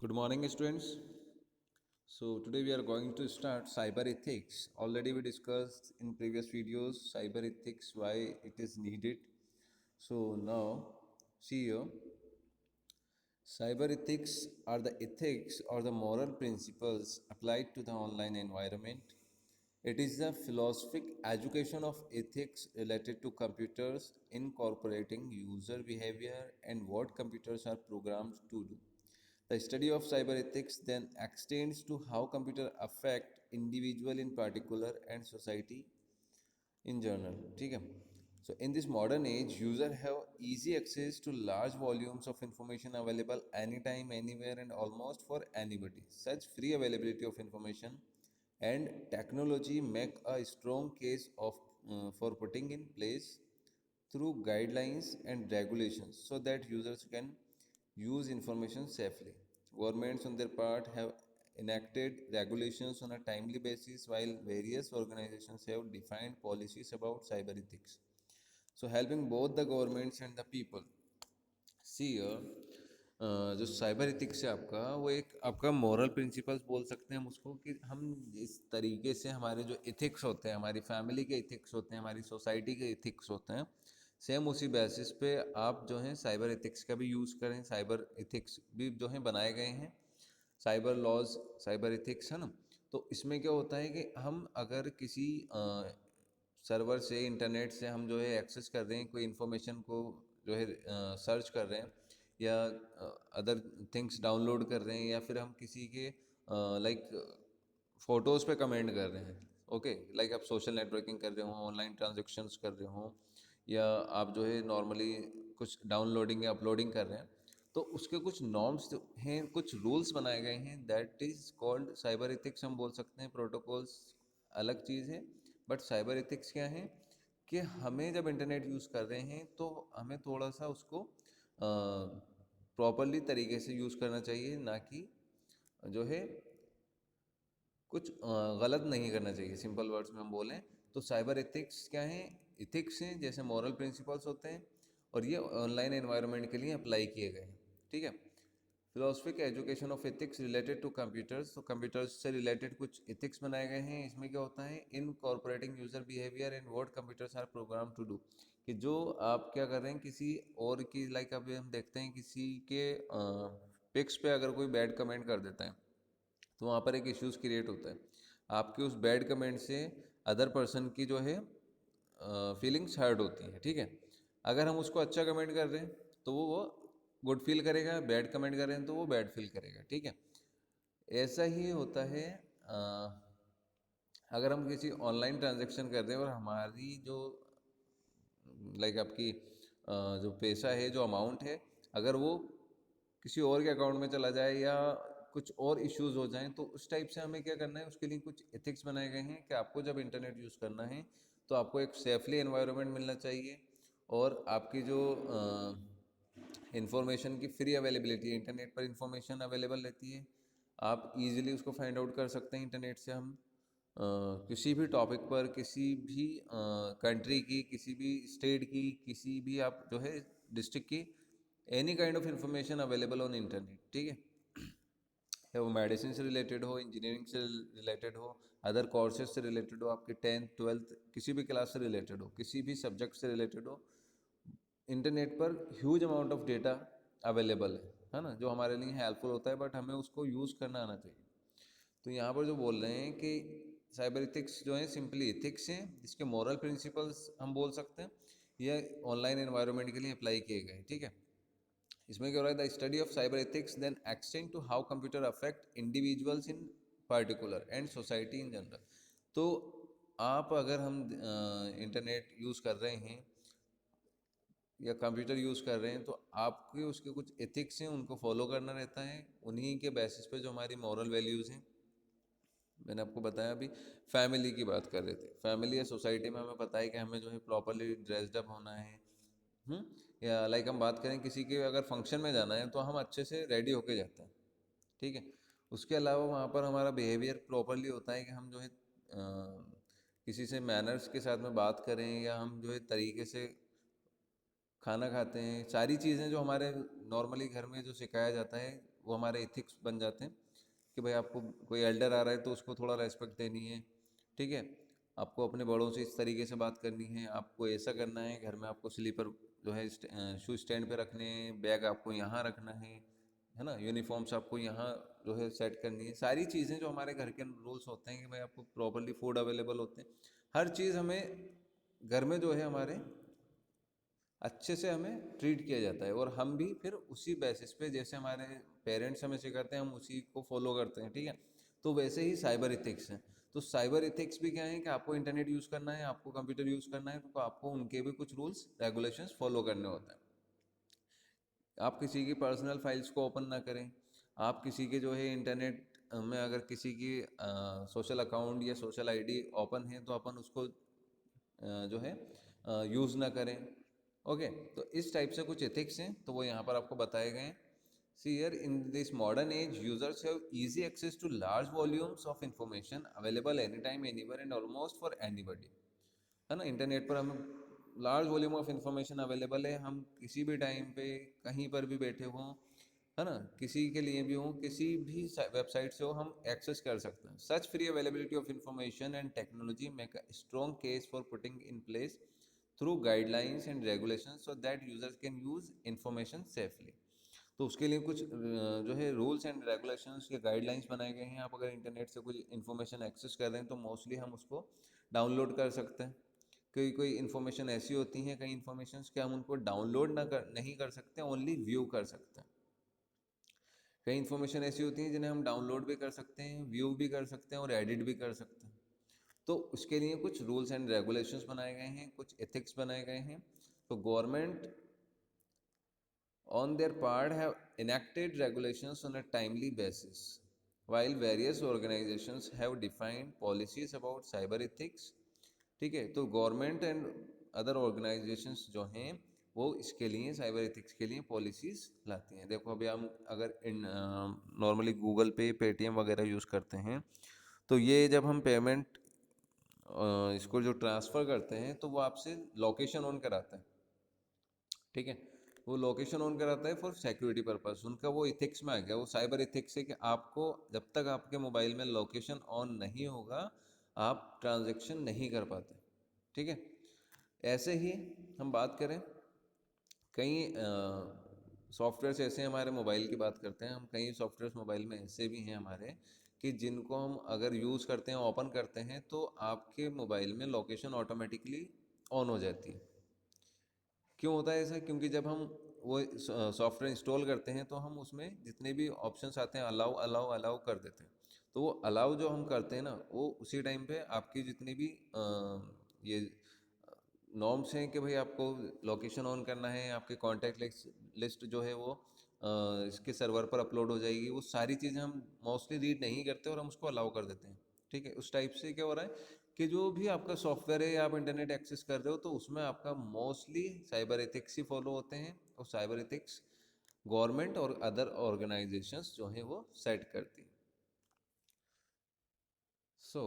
Good morning, students. So today we are going to start cyber ethics. Already we discussed in previous videos cyber ethics, why it is needed. So now, see here, cyber ethics are the ethics or the moral principles applied to the online environment. It is the philosophic education of ethics related to computers, incorporating user behavior and what computers are programmed to do. The study of cyber ethics then extends to how computers affect individual in particular and society in general. ठीक है. So in this modern age, users have easy access to large volumes of information available anytime, anywhere, and almost for anybody. Such free availability of information and technology make a strong case for putting in place through guidelines and regulations so that users can use information safely. Governments, on their part, have enacted regulations on a timely basis, while various organizations have defined policies about cyber ethics. So, helping both the governments and the people. सी जो cyber ethics है आपका, वो एक आपका moral principles बोल सकते हैं हम उसको, कि हम इस तरीके से हमारे जो इथिक्स होते हैं, हमारी फैमिली के इथिक्स होते हैं, हमारी सोसाइटी के इथिक्स होते हैं, सेम उसी बेसिस पे आप जो है साइबर इथिक्स का भी यूज़ करें. साइबर इथिक्स भी जो है बनाए गए हैं, साइबर लॉज, साइबर इथिक्स, है ना. तो इसमें क्या होता है कि हम अगर किसी सर्वर से, इंटरनेट से हम जो है एक्सेस कर रहे हैं, कोई इन्फॉर्मेशन को जो है सर्च कर रहे हैं, या अदर थिंग्स डाउनलोड कर रहे हैं, या फिर हम किसी के लाइक फ़ोटोज़ पे कमेंट कर रहे हैं, ओके, लाइक आप सोशल नेटवर्किंग कर रहे हो, ऑनलाइन ट्रांजेक्शन्स कर रहे हो, या आप जो है नॉर्मली कुछ डाउनलोडिंग या अपलोडिंग कर रहे हैं, तो उसके कुछ नॉर्म्स हैं, कुछ रूल्स बनाए गए हैं. That is called cyber ethics हम बोल सकते हैं. प्रोटोकॉल्स अलग चीज़ है, बट साइबर इथिक्स क्या है कि हमें जब इंटरनेट यूज़ कर रहे हैं तो हमें थोड़ा सा उसको प्रॉपरली तरीके से यूज़ करना चाहिए, ना कि जो है कुछ गलत नहीं करना चाहिए. सिंपल वर्ड्स में हम बोलें तो साइबर एथिक्स क्या है, इथिक्स हैं जैसे मॉरल प्रिंसिपल्स होते हैं, और ये ऑनलाइन एनवायरनमेंट के लिए अप्लाई किए गए हैं. ठीक है. Philosophic education of ethics related to computers, तो कंप्यूटर्स से रिलेटेड कुछ एथिक्स बनाए गए हैं. इसमें क्या होता है, incorporating user behaviour and what computers are program to do, कि जो आप क्या कर रहे हैं किसी और की, लाइक अभी हम देखते हैं किसी के पिक्स पे अगर कोई बैड कमेंट कर देता है, तो वहाँ पर एक इश्यूज़ क्रिएट होता है. आपके उस बैड कमेंट से अदर पर्सन की जो है फीलिंग्स हर्ट होती हैं. ठीक है. अगर हम उसको अच्छा कमेंट कर रहे हैं तो वो गुड फील करेगा, बैड कमेंट कर रहे हैं तो वो बैड फील करेगा. ठीक है. ऐसा ही होता है अगर हम किसी ऑनलाइन ट्रांजेक्शन कर रहे हैं और हमारी जो लाइक आपकी जो पैसा है, जो अमाउंट है, अगर वो किसी और के अकाउंट में चला जाए या कुछ और इश्यूज हो जाएं, तो उस टाइप से हमें क्या करना है, उसके लिए कुछ एथिक्स बनाए गए हैं कि आपको जब इंटरनेट यूज़ करना है तो आपको एक सेफली एनवायरनमेंट मिलना चाहिए, और आपकी जो इंफॉर्मेशन की फ्री अवेलेबिलिटी है, इंटरनेट पर इंफॉर्मेशन अवेलेबल रहती है, आप इजीली उसको फाइंड आउट कर सकते हैं इंटरनेट से. हम किसी भी टॉपिक पर, किसी भी कंट्री की, किसी भी स्टेट की, किसी भी आप जो है डिस्ट्रिक्ट की, any kind of information available on internet. ठीक है. या वो मेडिसिन से रिलेटेड हो, इंजीनियरिंग से रिलेटेड हो, अदर कोर्सेज से रिलेटेड हो, आपके 10th 12th किसी भी क्लास से रिलेटेड हो, किसी भी सब्जेक्ट से रिलेटेड हो, इंटरनेट पर huge amount of data available है ना, जो हमारे लिए हेल्पफुल होता है, बट हमें उसको यूज़ करना आना चाहिए. तो यहाँ पर जो बोल रहे हैं कि साइबर इथिक्स जो है सिंपली इथिक्स हैं जिसके मॉरल प्रिंसिपल्स हम बोल सकते हैं, यह ऑनलाइन एनवायरनमेंट के लिए अप्लाई किए गए. ठीक है. इसमें क्या हो रहा है, the study of cyber ethics then extend to how computer affect individuals in particular and society in general. तो आप अगर हम इंटरनेट यूज़ कर रहे हैं या कंप्यूटर यूज़ कर रहे हैं, तो आपके उसके कुछ एथिक्स हैं, उनको फॉलो करना रहता है. उन्हीं के बेसिस पे जो हमारी मॉरल वैल्यूज़ हैं, मैंने आपको बताया अभी फैमिली की बात कर रहे थे, फैमिली या सोसाइटी में हमें पता है कि हमें जो है प्रॉपरली ड्रेस्ड अप होना है. या लाइक हम बात करें किसी के अगर फंक्शन में जाना है तो हम अच्छे से रेडी होके जाते हैं. ठीक है. उसके अलावा वहाँ पर हमारा बिहेवियर प्रॉपरली होता है कि हम जो है किसी से मैनर्स के साथ में बात करें, या हम जो है तरीके से खाना खाते हैं. सारी चीज़ें जो हमारे नॉर्मली घर में जो सिखाया जाता है वो हमारे एथिक्स बन जाते हैं कि भाई आपको कोई एल्डर आ रहा है तो उसको थोड़ा रेस्पेक्ट देनी है, ठीक है। आपको अपने बड़ों से इस तरीके से बात करनी है, आपको ऐसा करना है, घर में आपको स्लीपर जो है शू स्टैंड पे रखने हैं, बैग आपको यहाँ रखना है ना, यूनिफॉर्म्स आपको यहाँ जो है सेट करनी है। सारी चीज़ें जो हमारे घर के रूल्स होते हैं कि भाई आपको प्रॉपरली फूड अवेलेबल होते हैं, हर चीज़ हमें घर में जो है हमारे अच्छे से हमें ट्रीट किया जाता है, और हम भी फिर उसी बेसिस पे जैसे हमारे पेरेंट्स हमें सिखाते हैं हम उसी को फॉलो करते हैं, ठीक है। तो वैसे ही साइबर इथिक्स है। तो साइबर इथिक्स भी क्या है कि आपको इंटरनेट यूज़ करना है, आपको कंप्यूटर यूज़ करना है, तो आपको उनके भी कुछ रूल्स रेगुलेशंस फॉलो करने होते हैं। आप किसी की पर्सनल फाइल्स को ओपन ना करें। आप किसी के जो है इंटरनेट में अगर किसी की सोशल अकाउंट या सोशल आईडी ओपन है तो अपन उसको जो है यूज़ ना करें। ओके, तो इस टाइप से कुछ एथिक्स हैं, तो वो यहाँ पर आपको बताए गए हैं। See here, in this modern age users have easy access to large volumes of information available any time anywhere and almost for anybody, है ना। इंटरनेट पर हम large volume of information available है, हम किसी भी टाइम पे कहीं पर भी बैठे हों, है ना, किसी के लिए भी हो, किसी भी वेबसाइट से हो, हम एक्सेस कर सकते हैं। Such free availability of information and technology make a strong case for putting in place through guidelines and regulation so that users can use information safely. तो उसके लिए कुछ जो है रूल्स एंड रेगुलेशंस या गाइडलाइंस बनाए गए हैं। आप अगर इंटरनेट से कुछ इन्फॉर्मेशन एक्सेस कर रहे हैं तो मोस्टली हम उसको डाउनलोड कर सकते हैं। कोई कोई इन्फॉर्मेशन ऐसी होती हैं, कई इन्फॉर्मेशन के हम उनको डाउनलोड नहीं कर सकते, ओनली व्यू कर सकते हैं। कई इन्फॉर्मेशन ऐसी होती हैं जिन्हें हम डाउनलोड भी कर सकते हैं, व्यू भी कर सकते हैं और एडिट भी कर सकते हैं। तो उसके लिए कुछ रूल्स एंड रेगुलेशंस बनाए गए हैं, कुछ एथिक्स बनाए गए हैं। तो government on their part have enacted regulations on a timely basis, while various organizations have defined policies about cyber ethics, ठीक है। तो गवर्नमेंट एंड अदर ऑर्गेनाइजेशंस जो हैं वो इसके लिए साइबर एथिक्स के लिए पॉलिसीज लाती हैं। देखो अभी हम अगर नॉर्मली गूगल पे, पेटीएम वगैरह यूज़ करते हैं, तो ये जब हम पेमेंट इसको जो ट्रांसफ़र करते हैं तो वो आपसे लोकेशन ऑन कराता है, ठीक है। वो लोकेशन ऑन कराता है फॉर सिक्योरिटी पर्पस, उनका वो इथिक्स में आ गया, वो साइबर इथिक्स है कि आपको जब तक आपके मोबाइल में लोकेशन ऑन नहीं होगा आप ट्रांजैक्शन नहीं कर पाते, ठीक है। ऐसे ही हम बात करें कई सॉफ्टवेयर्स ऐसे हैं, हमारे मोबाइल की बात करते हैं हम, कई सॉफ्टवेयर्स मोबाइल में ऐसे भी हैं हमारे कि जिनको हम अगर यूज़ करते हैं, ओपन करते हैं, तो आपके मोबाइल में लोकेशन ऑटोमेटिकली ऑन हो जाती है। क्यों होता है ऐसा? क्योंकि जब हम वो सॉफ्टवेयर इंस्टॉल करते हैं तो हम उसमें जितने भी ऑप्शंस आते हैं अलाउ अलाउ अलाउ कर देते हैं। तो वो अलाउ जो हम करते हैं ना, वो उसी टाइम पे आपकी जितनी भी ये नॉर्म्स हैं कि भाई आपको लोकेशन ऑन करना है, आपके कॉन्टैक्ट लिस्ट जो है वो इसके सर्वर पर अपलोड हो जाएगी, वो सारी चीज़ें हम मोस्टली रीड नहीं करते और हम उसको अलाउ कर देते हैं, ठीक है। उस टाइप से क्या हो रहा है कि जो भी आपका सॉफ्टवेयर है या आप इंटरनेट एक्सेस कर रहे हो तो उसमें आपका मोस्टली साइबर एथिक्स ही फॉलो होते हैं, और साइबर एथिक्स गवर्नमेंट और अदर ऑर्गेनाइजेशंस जो हैं वो सेट करती हैं। सो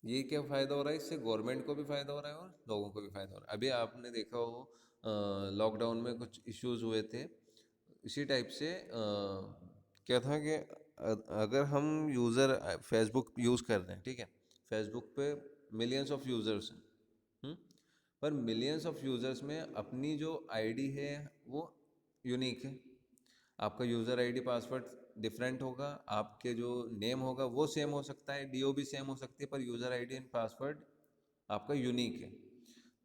ये क्या फ़ायदा हो रहा है इससे? गवर्नमेंट को भी फ़ायदा हो रहा है और लोगों को भी फ़ायदा हो रहा है। अभी आपने देखा हो लॉकडाउन में कुछ इश्यूज हुए थे, इसी टाइप से क्या था कि अगर हम यूज़र फेसबुक यूज़ कर रहे हैं, ठीक है, फेसबुक पे मिलियंस ऑफ यूज़र्स हैं, हम्म, पर मिलियंस ऑफ यूज़र्स में अपनी जो आईडी है वो यूनिक है। आपका यूज़र आईडी पासवर्ड डिफरेंट होगा, आपके जो नेम होगा वो सेम हो सकता है, डीओ भी सेम हो सकती है, पर यूज़र आईडी एंड पासवर्ड आपका यूनिक है।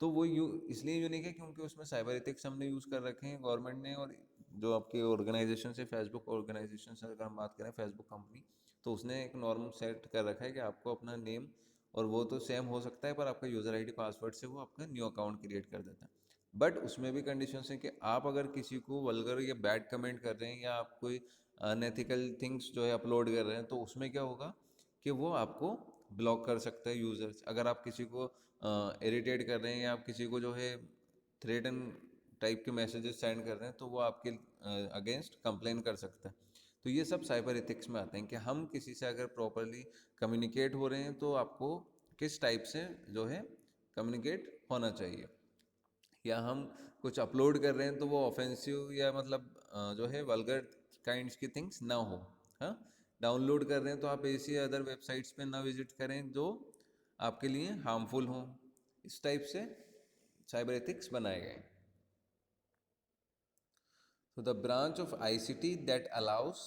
तो वो इसलिए यूनिक है क्योंकि उसमें साइबर एथिक्स हमने यूज़ कर रखे हैं गवर्नमेंट ने, और जो आपकी ऑर्गेनाइजेशन है, फेसबुक ऑर्गेनाइजेशन से अगर हम बात करें, फेसबुक कंपनी, तो उसने एक नॉर्म सेट कर रखा है कि आपको अपना नेम और वो तो सेम हो सकता है, पर आपका यूज़र आईडी पासवर्ड से वो आपका न्यू अकाउंट क्रिएट कर देता है। बट उसमें भी कंडीशंस हैं कि आप अगर किसी को वल्गर या बैड कमेंट कर रहे हैं या आप कोई अनएथिकल थिंग्स जो है अपलोड कर रहे हैं, तो उसमें क्या होगा कि वो आपको ब्लॉक कर सकता है यूज़र्स। अगर आप किसी को इरिटेट कर रहे हैं या आप किसी को जो है थ्रेटन टाइप के मैसेजेस सेंड कर रहे हैं, तो वो आपके अगेंस्ट कंप्लेन कर सकता है। तो ये सब साइबर एथिक्स में आते हैं कि हम किसी से अगर प्रॉपरली कम्युनिकेट हो रहे हैं तो आपको किस टाइप से जो है कम्युनिकेट होना चाहिए, या हम कुछ अपलोड कर रहे हैं तो वो ऑफेंसिव या मतलब जो है वल्गर काइंड्स की थिंग्स ना हो। हाँ, डाउनलोड कर रहे हैं तो आप ऐसी अदर वेबसाइट्स पे ना विजिट करें जो आपके लिए हार्मफुल हों। इस टाइप से साइबर एथिक्स बनाए गए। So the branch of ICT that allows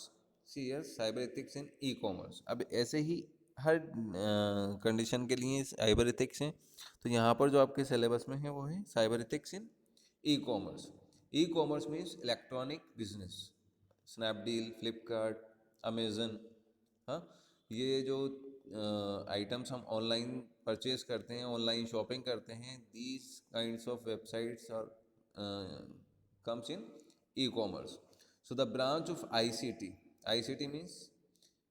CS cyber ethics in e-commerce। अब ऐसे ही हर कंडीशन के लिए साइबर एथिक्स हैं। तो यहाँ पर जो आपके सिलेबस में है वो है cyber ethics in e commerce. E commerce means electronic business, Snapdeal, Flipkart, Amazon. हाँ, ये जो आइटम्स हम ऑनलाइन परचेज करते हैं, ऑनलाइन शॉपिंग करते हैं, दीज काइंड्स ऑफ वेबसाइट्स और comes in e-commerce. So the branch of ICT means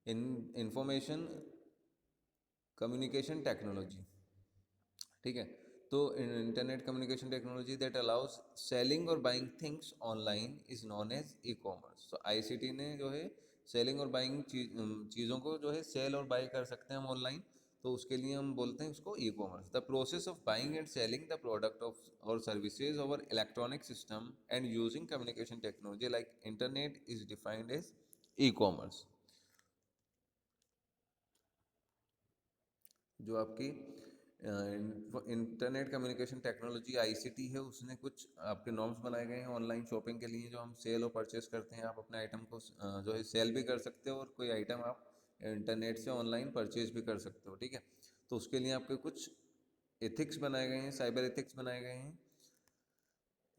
in information communication technology, ठीक है। तो internet communication technology that allows selling और buying things online is known as e commerce. तो ICT ने जो है selling और बाइंग चीज़ों को जो है सेल और बाई कर सकते हैं हम ऑनलाइन, तो उसके लिए हम बोलते हैं उसको e commerce. The process of buying and selling the product of और services over electronic system and using communication technology like internet is defined as e commerce. जो आपकी इंटरनेट कम्युनिकेशन टेक्नोलॉजी आईसीटी है, उसने कुछ आपके नॉर्म्स बनाए गए हैं ऑनलाइन शॉपिंग के लिए। जो हम सेल और परचेस करते हैं, आप अपने आइटम को जो है सेल भी कर सकते हो और कोई आइटम आप इंटरनेट से ऑनलाइन परचेज भी कर सकते हो, ठीक है। तो उसके लिए आपके कुछ एथिक्स बनाए गए हैं, साइबर एथिक्स बनाए गए हैं।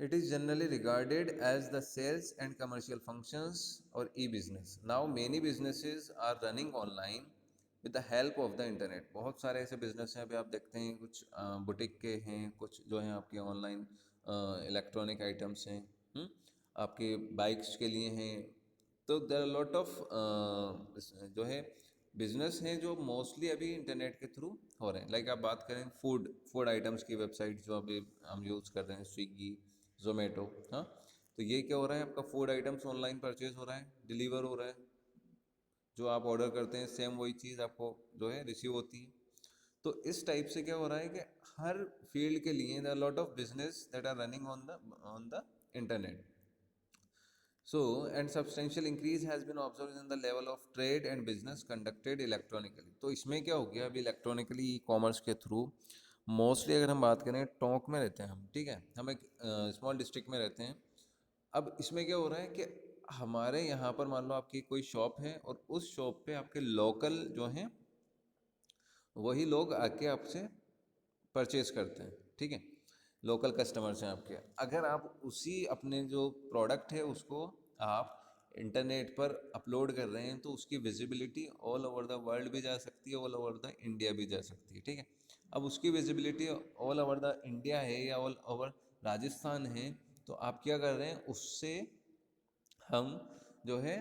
It is generally regarded as the sales and commercial functions or e-business. Now many businesses are running online with the help of the internet। बहुत सारे ऐसे बिजनेस हैं, अभी आप देखते हैं कुछ बुटीक के हैं, कुछ जो हैं आपके ऑनलाइन इलेक्ट्रॉनिक आइटम्स हैं, आपके बाइक्स के लिए हैं। तो देयर आर लॉट ऑफ जो है बिजनेस हैं जो मोस्टली अभी इंटरनेट के थ्रू हो रहे हैं। लाइक आप बात करें फूड आइटम्स की वेबसाइट जो अभी हम यूज़ कर रहे हैं, स्विगी, जोमेटो। हाँ, तो ये क्या हो रहा है, आपका फूड आइटम्स ऑनलाइन परचेज हो रहा है, डिलीवर हो रहा है। जो आप ऑर्डर करते हैं सेम वही चीज़ आपको जो है रिसीव होती है। तो इस टाइप से क्या हो रहा है कि हर फील्ड के लिए there are lot of business that are running on the internet. So, and substantial increase has been observed in the level of trade and business conducted electronically। तो इसमें क्या हो गया, अभी इलेक्ट्रॉनिकली ई कॉमर्स के through mostly अगर हम बात करें, टोंक में रहते हैं हम, ठीक है, हम एक स्मॉल डिस्ट्रिक्ट में रहते हैं। अब इसमें क्या हो रहा है कि हमारे यहाँ पर मान लो आपकी कोई शॉप है और उस शॉप पे आपके लोकल जो हैं वही लोग आके आपसे परचेज करते हैं, ठीक है। लोकल कस्टमर्स हैं आपके। अगर आप उसी अपने जो प्रोडक्ट है उसको आप इंटरनेट पर अपलोड कर रहे हैं, तो उसकी visibility all over the world भी जा सकती है, ऑल ओवर द इंडिया भी जा सकती है, ठीक है। अब उसकी visibility all over the India है या ऑल ओवर राजस्थान है, तो आप क्या कर रहे हैं, उससे हम जो है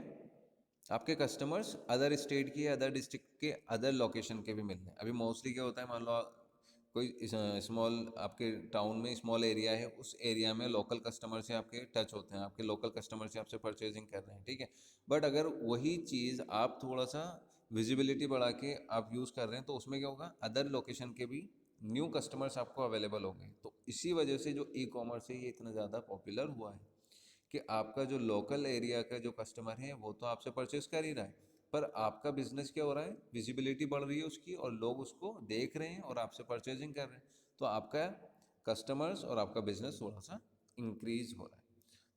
आपके कस्टमर्स अदर स्टेट के, अदर डिस्ट्रिक्ट के, अदर लोकेशन के भी मिल रहे हैं। अभी मोस्टली क्या होता है, मान लो कोई स्मॉल आपके टाउन में स्मॉल एरिया है, उस एरिया में लोकल कस्टमर से आपके टच होते हैं, आपके लोकल कस्टमर से आपसे परचेजिंग कर रहे हैं, ठीक है। बट अगर वही चीज़ आप थोड़ा सा विजिबिलिटी बढ़ा के आप यूज़ कर रहे हैं, तो उसमें क्या होगा, अदर लोकेशन के भी न्यू कस्टमर्स आपको अवेलेबल होंगे। तो इसी वजह से जो ई कॉमर्स है ये इतना ज़्यादा पॉपुलर हुआ है कि आपका जो लोकल एरिया का जो कस्टमर है वो तो आपसे परचेस कर ही रहा है, पर आपका बिजनेस क्या हो रहा है, विजिबिलिटी बढ़ रही है उसकी और लोग उसको देख रहे हैं और आपसे परचेजिंग कर रहे हैं। तो आपका कस्टमर्स और आपका बिजनेस थोड़ा सा इंक्रीज हो रहा है।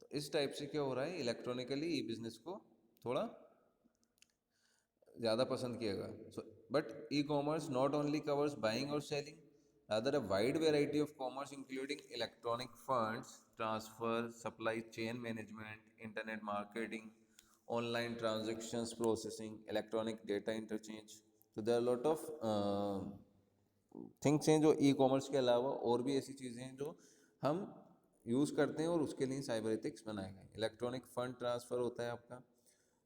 तो इस टाइप से क्या हो रहा है, इलेक्ट्रॉनिकली ई बिजनेस को थोड़ा ज़्यादा पसंद किया गया। So but e commerce not only covers buying और selling, rather a wide variety of commerce including electronic funds transfer, supply chain management, internet marketing, online transactions processing, electronic data interchange। तो there are lot of things हैं जो e commerce के अलावा और भी ऐसी चीज़ें हैं जो हम यूज़ करते हैं और उसके लिए साइबर एथिक्स बनाए गए। इलेक्ट्रॉनिक फंड ट्रांसफ़र होता है आपका,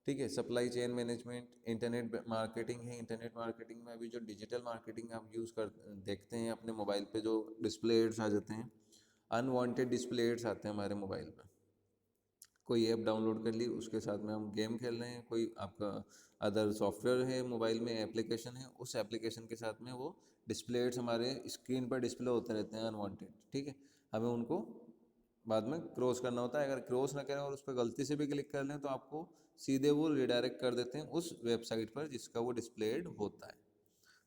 ठीक है। Supply chain management, internet marketing है। इंटरनेट मार्केटिंग में अभी जो डिजिटल मार्केटिंग आप यूज़ कर देखते हैं अपने मोबाइल पे, जो डिस्प्ले एड्स आ जाते हैं, अनवांटेड डिस्प्ले एड्स आते हैं हमारे मोबाइल पे। कोई ऐप डाउनलोड कर ली, उसके साथ में हम गेम खेल रहे हैं, कोई आपका अदर सॉफ्टवेयर है मोबाइल में, एप्लीकेशन है, उस एप्लीकेशन के साथ में वो डिस्प्ले एड्स हमारे स्क्रीन पर डिस्प्ले होते रहते हैं अनवांटेड, ठीक है। हमें उनको बाद में क्रॉस करना होता है। अगर क्रॉस ना करें और उस पर गलती से भी क्लिक कर लें तो आपको सीधे वो रिडायरेक्ट कर देते हैं उस वेबसाइट पर जिसका वो डिस्प्लेड होता है।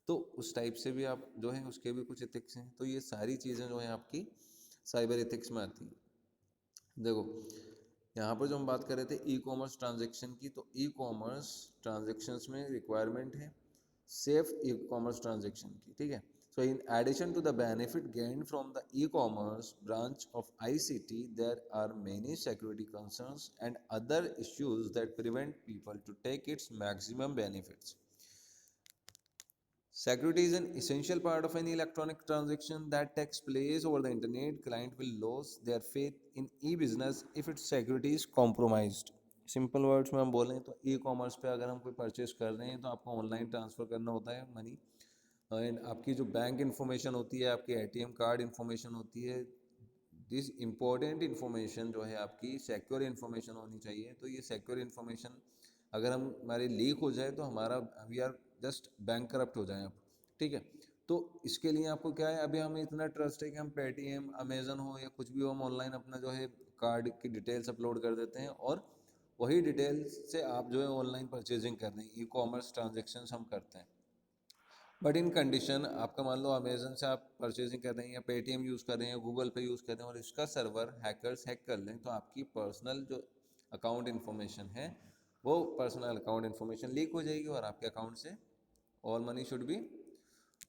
तो उस टाइप से भी आप जो है उसके भी कुछ एथिक्स हैं। तो ये सारी चीज़ें जो हैं आपकी साइबर एथिक्स में आती हैं। देखो यहाँ पर जो हम बात कर रहे थे ई कॉमर्स ट्रांजेक्शन की, तो ई कॉमर्स ट्रांजेक्शन्स में रिक्वायरमेंट है सेफ ई कॉमर्स ट्रांजेक्शन की, ठीक है। So in addition to the benefit gained from the e-commerce branch of ICT, there are many security concerns and other issues that prevent people to take its maximum benefits. Security is an essential part of any electronic transaction that takes place over the internet. Client will lose their faith in e-business if its security is compromised. Simple words में हम बोलें तो e commerce पे अगर हम कोई purchase कर रहे हैं तो आपको ऑनलाइन ट्रांसफ़र करना होता है मनी, एंड आपकी जो बैंक इन्फॉर्मेशन होती है, आपकी एटीएम कार्ड इन्फॉर्मेशन होती है, दिस इम्पोर्टेंट इन्फॉर्मेशन जो है आपकी सिक्योर इन्फॉर्मेशन होनी चाहिए। तो ये सिक्योर इन्फॉर्मेशन अगर हम हमारी लीक हो जाए तो हमारा we are just bankrupt हो जाए आप, ठीक है। तो इसके लिए आपको क्या है, अभी हमें इतना ट्रस्ट है कि हम पेटीएम, अमेज़न हो या कुछ भी हो, हम ऑनलाइन अपना जो है कार्ड की डिटेल्स अपलोड कर देते हैं और वही डिटेल्स से आप जो है ऑनलाइन परचेजिंग कर रहे हैं, ई कॉमर्स ट्रांजेक्शन्स हम करते हैं। बट इन कंडीशन आपका मान लो अमेजन से आप परचेजिंग कर रहे हैं या पेटीएम यूज़ कर रहे हैं, गूगल पे यूज़ कर रहे हैं और इसका सर्वर हैकर्स हैक कर लें तो आपकी पर्सनल जो अकाउंट इन्फॉर्मेशन है वो पर्सनल अकाउंट इन्फॉर्मेशन लीक हो जाएगी और आपके अकाउंट से ऑल मनी शुड भी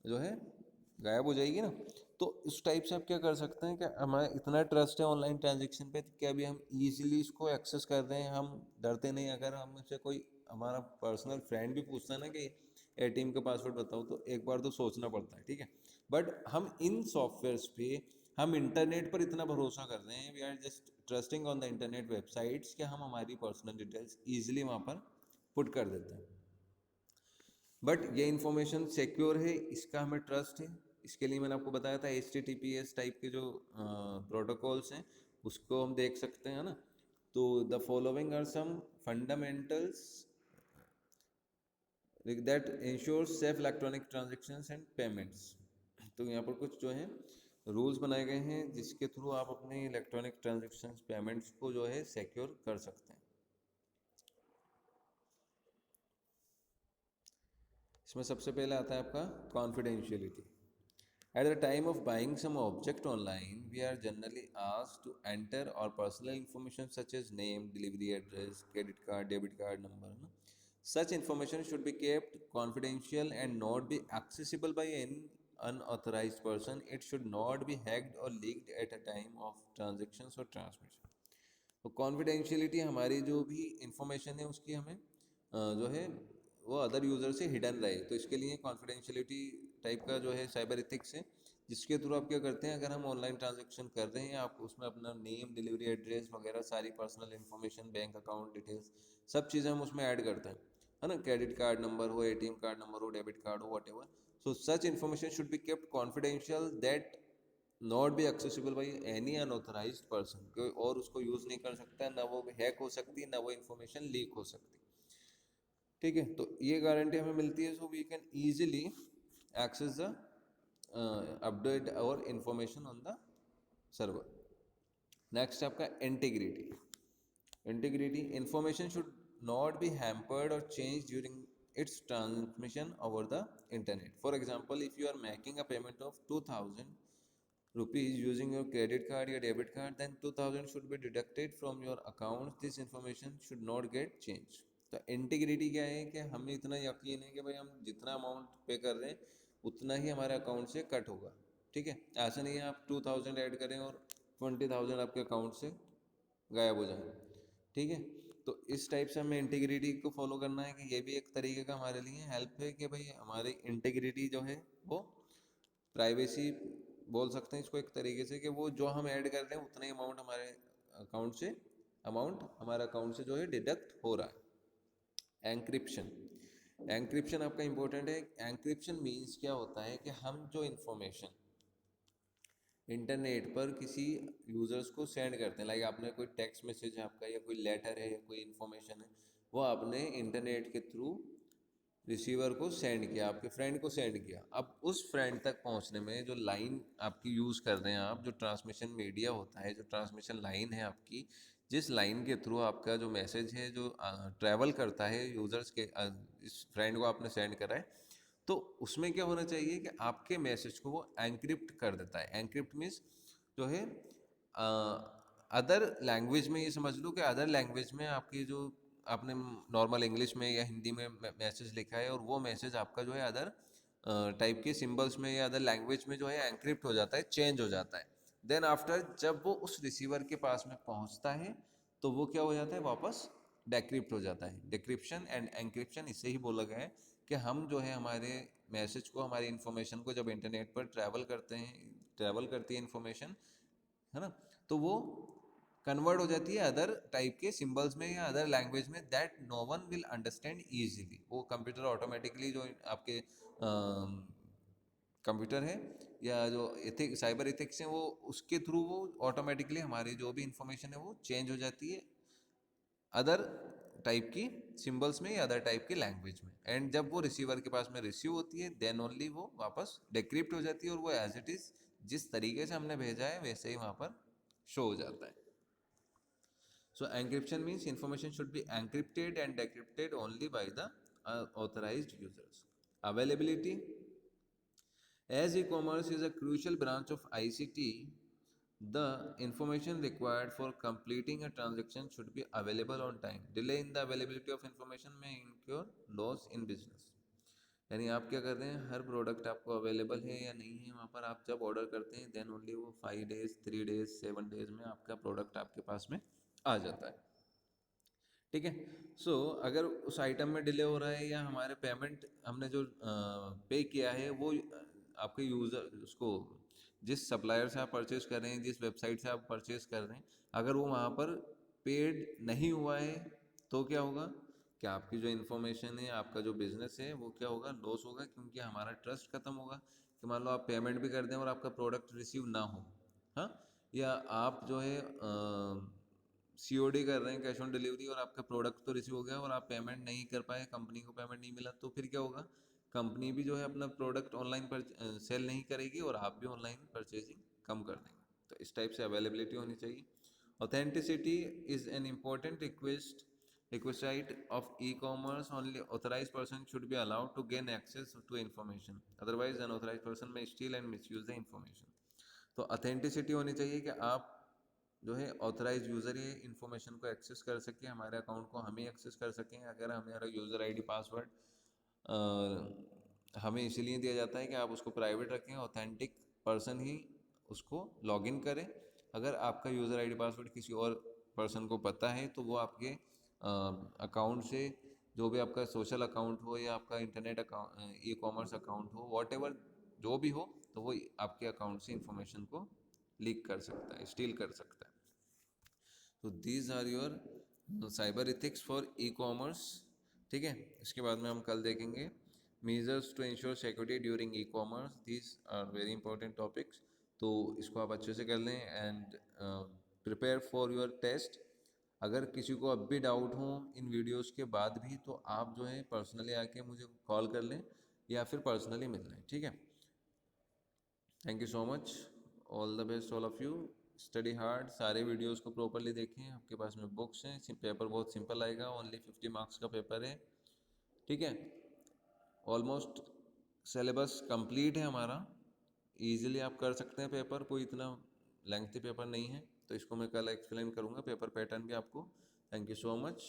जो है गायब हो जाएगी ना। तो इस टाइप से आप क्या कर सकते हैं कि हमारा इतना ट्रस्ट है ऑनलाइन ट्रांजेक्शन पे कि अभी हम इजीली इसको एक्सेस कर रहे हैं, हम डरते नहीं। अगर हमसे कोई हमारा पर्सनल फ्रेंड भी पूछता है ना कि एटीएम का पासवर्ड बताओ, तो एक बार तो सोचना पड़ता है, ठीक है। बट हम इन सॉफ्टवेयर्स पे हम इंटरनेट पर इतना भरोसा कर रहे हैं, we are just trusting on the internet websites कि हम हमारी पर्सनल डिटेल्स ईजिली वहाँ पर पुट कर देते हैं। बट ये इन्फॉर्मेशन सिक्योर है, इसका हमें ट्रस्ट है। इसके लिए मैंने आपको बताया था HTTPS टाइप के जो प्रोटोकॉल्स हैं उसको हम देख सकते हैं ना। तो the following are some fundamentals that ensures safe electronic transactions and payments. तो यहाँ पर कुछ जो है रूल्स बनाए गए हैं जिसके थ्रू आप अपने इलेक्ट्रॉनिक ट्रांजेक्शन्स पेमेंट्स को जो है सिक्योर कर सकते हैं। इसमें सबसे पहले आता है आपका confidentiality. At the time of buying some object online, we are generally asked to enter our personal information such as name, delivery address, credit card, debit card number. No? Such information should be kept confidential and not be accessible by any unauthorized person. It should not be hacked or leaked at a time of transactions or transmission. तो confidentiality हमारी जो भी information है उसकी हमें जो है वो अदर यूज़र से हिडन रहे। तो इसके लिए कॉन्फिडेंशियलिटी टाइप का जो है साइबर एथिक्स है जिसके थ्रू आप क्या करते हैं, अगर हम ऑनलाइन ट्रांजेक्शन कर रहे हैं आप उसमें अपना नेम, डिलीवरी एड्रेस वगैरह सारी personal information, bank account details, सब चीज़ें हम उसमें ऐड करते हैं, है ना। क्रेडिट कार्ड नंबर हो, एटीएम कार्ड नंबर हो, डेबिट कार्ड हो, whatever. So such information should be kept confidential that not be accessible by any unauthorise person. कोई और उसको यूज़ नहीं कर सकता, ना वो हैक हो सकती, ना वो इन्फॉर्मेशन लीक हो सकती, ठीक है। तो ये गारंटी हमें मिलती है, so we can easily access the update और information on the server. Next आपका integrity. Integrity, information should not be hampered और change during its transmission over the internet. For example, if you are making a payment of 2000 rupees using your credit card or debit card, then 2000 should be deducted from your account. This information should not get changed. तो integrity क्या है कि हमें इतना यकीन है कि भाई हम जितना अमाउंट पे कर रहे हैं उतना ही हमारे अकाउंट से कट होगा, ठीक है। ऐसा नहीं है आप 2000 ऐड करें और 20,000 आपके अकाउंट से गायब हो जाए, ठीक है। तो इस टाइप से हमें इंटीग्रिटी को फॉलो करना है कि ये भी एक तरीके का हमारे लिए हेल्प है कि भाई हमारी इंटीग्रिटी जो है वो प्राइवेसी बोल सकते हैं इसको एक तरीके से, कि वो जो हम ऐड कर रहे हैं उतना ही अमाउंट हमारे अकाउंट से जो है डिडक्ट हो रहा है। एंक्रिप्शन, एंक्रिप्शन आपका इंपॉर्टेंट है। एंक्रिप्शन मीन्स क्या होता है कि हम जो इंफॉर्मेशन इंटरनेट पर किसी यूज़र्स को सेंड करते हैं, लाइक आपने कोई टेक्स्ट मैसेज है आपका या कोई लेटर है या कोई इन्फॉर्मेशन है, वो आपने इंटरनेट के थ्रू रिसीवर को सेंड किया, आपके फ्रेंड को सेंड किया। अब उस फ्रेंड तक पहुंचने में जो लाइन आपकी यूज़ कर रहे हैं आप, जो ट्रांसमिशन मीडिया होता है, जो ट्रांसमिशन लाइन है आपकी, जिस लाइन के थ्रू आपका जो मैसेज है जो ट्रैवल करता है यूज़र्स के, इस फ्रेंड को आपने सेंड करा है, तो उसमें क्या होना चाहिए कि आपके मैसेज को वो एनक्रिप्ट कर देता है। एनक्रिप्ट मीन्स जो है अदर लैंग्वेज में, ये समझ लो कि अदर लैंग्वेज में आपकी जो आपने नॉर्मल इंग्लिश में या हिंदी में मैसेज लिखा है, और वो मैसेज आपका जो है अदर टाइप के सिंबल्स में या अदर लैंग्वेज में जो है एनक्रिप्ट हो जाता है, चेंज हो जाता है। देन आफ्टर जब वो उस रिसीवर के पास में पहुंचता है तो वो क्या हो जाता है, वापस डेक्रिप्ट हो जाता है। डिक्रिप्शन एंड एनक्रिप्शन इससे ही बोला गया है कि हम जो है हमारे मैसेज को, हमारी इन्फॉर्मेशन को जब इंटरनेट पर ट्रैवल करते हैं, ट्रैवल करती है इन्फॉर्मेशन, है ना, तो वो कन्वर्ट हो जाती है अदर टाइप के सिंबल्स में या अदर लैंग्वेज में, that no one will understand easily. वो कंप्यूटर ऑटोमेटिकली जो आपके कंप्यूटर है या जो एथिक साइबर एथिक्स हैं, वो उसके थ्रू वो ऑटोमेटिकली हमारी जो भी इंफॉर्मेशन है वो चेंज हो जाती है अदर टाइप की सिंबल्स में या अदर टाइप की लैंग्वेज में। एंड जब वो रिसीवर के पास में रिसीव होती है, देन ओनली वो वापस डिक्रिप्ट हो जाती है, और वो एज इट इज़ जिस तरीके से हमने भेजा है वैसे ही वहाँ पर शो हो जाता है। So encryption means information should be encrypted and decrypted only by the authorized users. Availability. As e-commerce is a crucial branch of ICT, the information required for completing a transaction should be available on time. Delay in the availability of information may incur loss in business. यानी आप क्या कर रहे हैं, हर product आपको available है या नहीं है, वहाँ पर आप जब ऑर्डर करते हैं देन ओनली वो 5 डेज, 3 डेज, 7 डेज में आपका प्रोडक्ट आपके पास में आ जाता है। ठीक है। सो अगर उस आइटम में डिले हो रहा है या हमारे पेमेंट हमने जो पे किया है वो आपके यूज़र उसको, जिस सप्लायर से आप परचेज कर रहे हैं, जिस वेबसाइट से आप परचेज कर रहे हैं, अगर वो वहाँ पर पेड नहीं हुआ है तो क्या होगा कि आपकी जो इन्फॉर्मेशन है, आपका जो बिजनेस है वो क्या होगा, लॉस होगा, क्योंकि हमारा ट्रस्ट खत्म होगा। कि मान लो आप पेमेंट भी कर दें और आपका प्रोडक्ट रिसीव ना हो, हाँ, या आप जो है COD कर रहे हैं, कैश ऑन डिलीवरी, और आपका प्रोडक्ट तो रिसीव हो गया और आप पेमेंट नहीं कर पाए, कंपनी को पेमेंट नहीं मिला, तो फिर क्या होगा, कंपनी भी जो है अपना प्रोडक्ट ऑनलाइन पर सेल नहीं करेगी और आप भी ऑनलाइन परचेजिंग कम कर देंगे। तो इस टाइप से अवेलेबिलिटी होनी चाहिए। Authenticity is an important requisite of e-commerce. Only authorized person should be allowed to gain access to information, otherwise unauthorized person may steal and misuse the information. तो authenticity होनी चाहिए कि आप जो है ऑथराइज यूज़र ही information को access कर सकें, हमारे अकाउंट को हम ही एक्सेस कर सकें। अगर हमारा यूज़र आईडी पासवर्ड हमें इसीलिए दिया जाता है कि आप उसको प्राइवेट रखें, ऑथेंटिक पर्सन ही उसको लॉगिन करें। अगर आपका यूज़र आईडी पासवर्ड किसी और पर्सन को पता है तो वो आपके अकाउंट से, जो भी आपका सोशल अकाउंट हो या आपका इंटरनेट अकाउंट, ई-कॉमर्स अकाउंट हो, वॉट जो भी हो, तो वो आपके अकाउंट से इंफॉर्मेशन को लीक कर सकता है, स्टील कर सकता है। तो these are your cyber ethics for e-commerce. ठीक है, इसके बाद में हम कल देखेंगे measures to ensure security during e-commerce. These are very important topics, तो इसको आप अच्छे से कर लें and prepare for your test. अगर किसी को अब भी डाउट हो इन वीडियोस के बाद भी, तो आप जो है पर्सनली आके मुझे कॉल कर लें या फिर पर्सनली मिल लें। ठीक है, thank you so much, all the best all of you, study hard, सारे वीडियोस को प्रॉपरली देखें। आपके पास में बुक्स हैं, पेपर बहुत सिंपल आएगा, ओनली 50 मार्क्स का पेपर है। ठीक है, ऑलमोस्ट सिलेबस कंप्लीट है हमारा, इजीली आप कर सकते हैं पेपर, कोई इतना लेंथी पेपर नहीं है। तो इसको मैं कल एक्सप्लेन करूँगा, पेपर पैटर्न भी आपको। Thank you so much.